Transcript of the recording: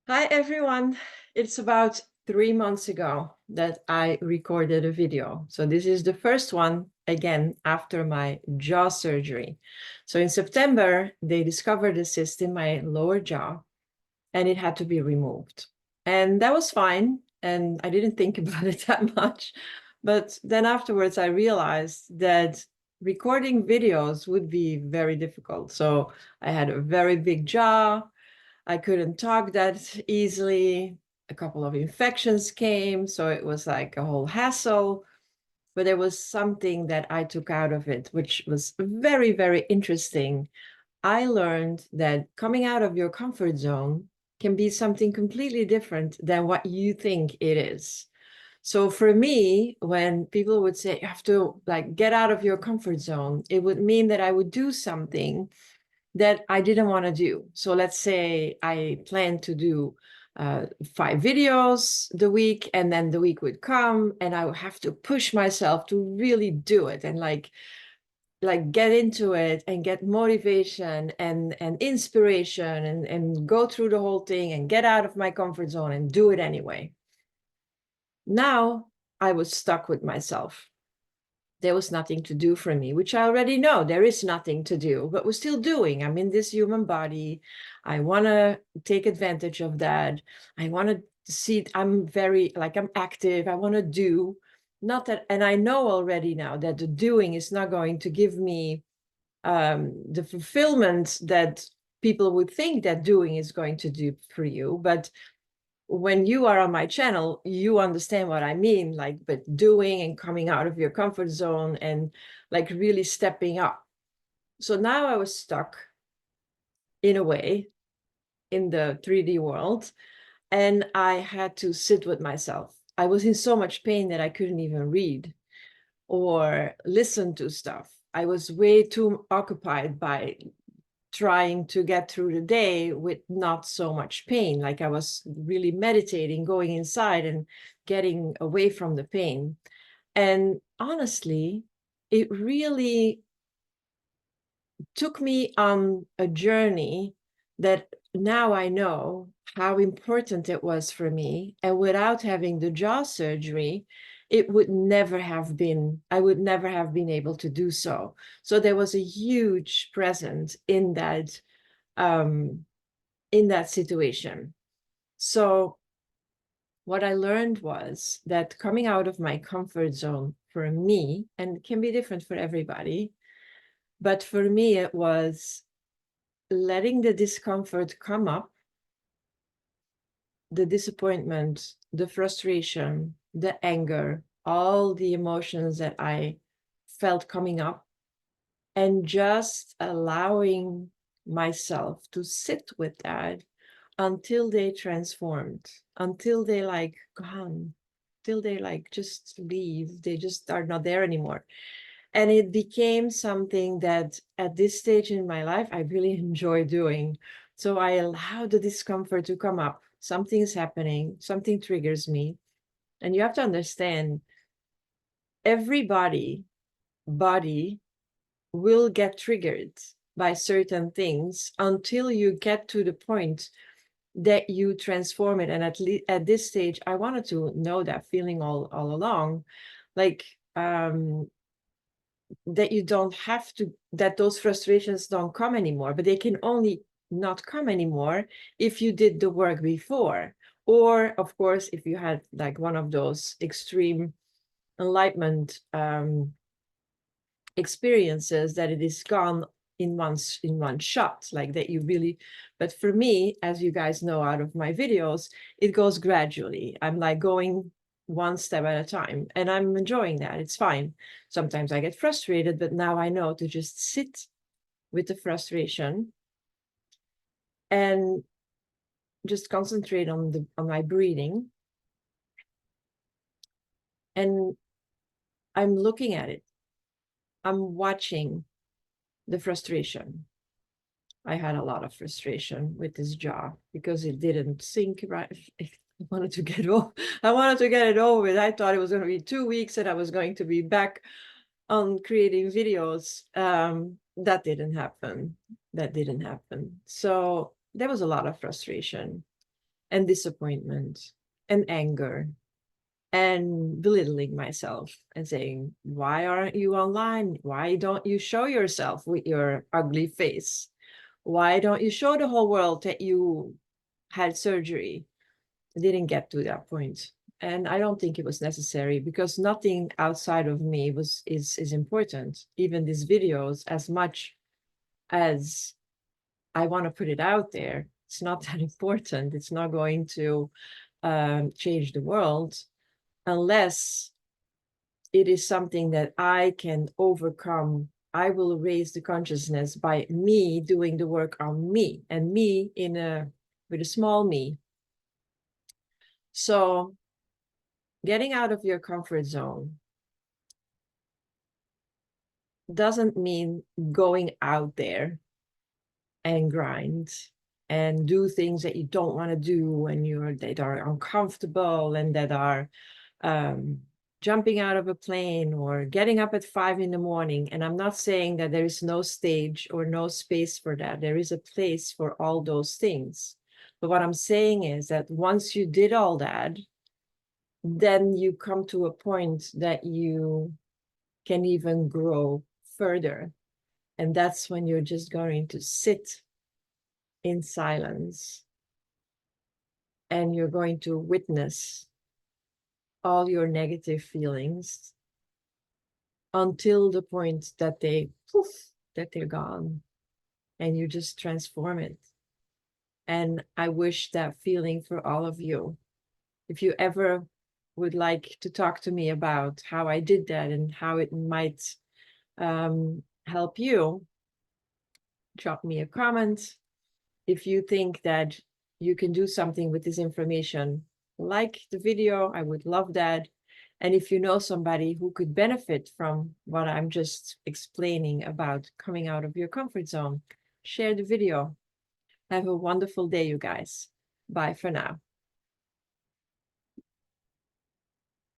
Hi everyone. It's about 3 months ago that I recorded a video. So this is the first one again after my jaw surgery. So in September, they discovered a cyst in my lower jaw and it had to be removed. And that was fine. And I didn't think about it that much. But then afterwards, I realized that recording videos would be very difficult. So I had a very big jaw. I couldn't talk that easily. A couple of infections came, so it was like a whole hassle. But there was something that I took out of it, which was very, very interesting. I learned that coming out of your comfort zone can be something completely different than what you think it is. So for me, when people would say you have to like get out of your comfort zone, it would mean that I would do something that I didn't want to do. So let's say I plan to do 5 videos the week, and then the week would come and I would have to push myself to really do it and like get into it and get motivation and inspiration and go through the whole thing and get out of my comfort zone and do it anyway. Now I was stuck with myself. There was nothing to do for me, which I already know there is nothing to do, but we're still doing. I'm in this human body. I want to take advantage of that. I want to see, I'm very, like, I'm active. I want to do, not that, and I know already now that the doing is not going to give me the fulfillment that people would think that doing is going to do for you. But when you are on my channel, you understand what I mean, like, but doing and coming out of your comfort zone and like really stepping up. So now I was stuck in a way in the 3D world, and I had to sit with myself. I was in so much pain that I couldn't even read or listen to stuff. I was way too occupied by trying to get through the day with not so much pain. Like I was really meditating, going inside and getting away from the pain. And honestly, it really took me on a journey that now I know how important it was for me. And without having the jaw surgery, it would never have been, I would never have been able to do so. So there was a huge presence um, in that situation. So what I learned was that coming out of my comfort zone for me, and it can be different for everybody, but for me, it was letting the discomfort come up, the disappointment, the frustration, the anger, all the emotions that I felt coming up, and just allowing myself to sit with that until they transformed, until they like gone, till they like just leave, they just are not there anymore. And it became something that at this stage in my life I really enjoy doing. So I allow the discomfort to come up. Something is happening, something triggers me. And you have to understand, everybody body will get triggered by certain things until you get to the point that you transform it. And at least at this stage, I wanted to know that feeling all along, like that you don't have to, that those frustrations don't come anymore, but they can only not come anymore if you did the work before. Or of course, if you had like one of those extreme enlightenment experiences that it is gone in one shot, like that you really. But for me, as you guys know out of my videos, it goes gradually. I'm like going one step at a time, and I'm enjoying that. It's fine. Sometimes I get frustrated, but now I know to just sit with the frustration and just concentrate on my breathing, and I'm looking at it. I'm watching the frustration. I had a lot of frustration with this job because it didn't sync right. I wanted to get over. I wanted to get it over with. I thought it was going to be 2 weeks and I was going to be back on creating videos. That didn't happen. That didn't happen. So there was a lot of frustration. and disappointment and anger and belittling myself and saying, why aren't you online? Why don't you show yourself with your ugly face? Why don't you show the whole world that you had surgery? I didn't get to that point. And I don't think it was necessary because nothing outside of me is important. Even these videos, as much as I want to put it out there, it's not that important. It's not going to change the world unless it is something that I can overcome. I will raise the consciousness by me doing the work on me, and me with a small me. So getting out of your comfort zone doesn't mean going out there and grind and do things that you don't want to do when that are uncomfortable and that are jumping out of a plane or getting up at 5 a.m. And I'm not saying that there is no stage or no space for that. There is a place for all those things. But what I'm saying is that once you did all that, then you come to a point that you can even grow further. And that's when you're just going to sit in silence and you're going to witness all your negative feelings until the point that they're gone and you just transform it. And I wish that feeling for all of you. If you ever would like to talk to me about how I did that and how it might help you, drop me a comment. If you think that you can do something with this information, like the video, I would love that. And if you know somebody who could benefit from what I'm just explaining about coming out of your comfort zone, share the video. Have a wonderful day, you guys. Bye for now.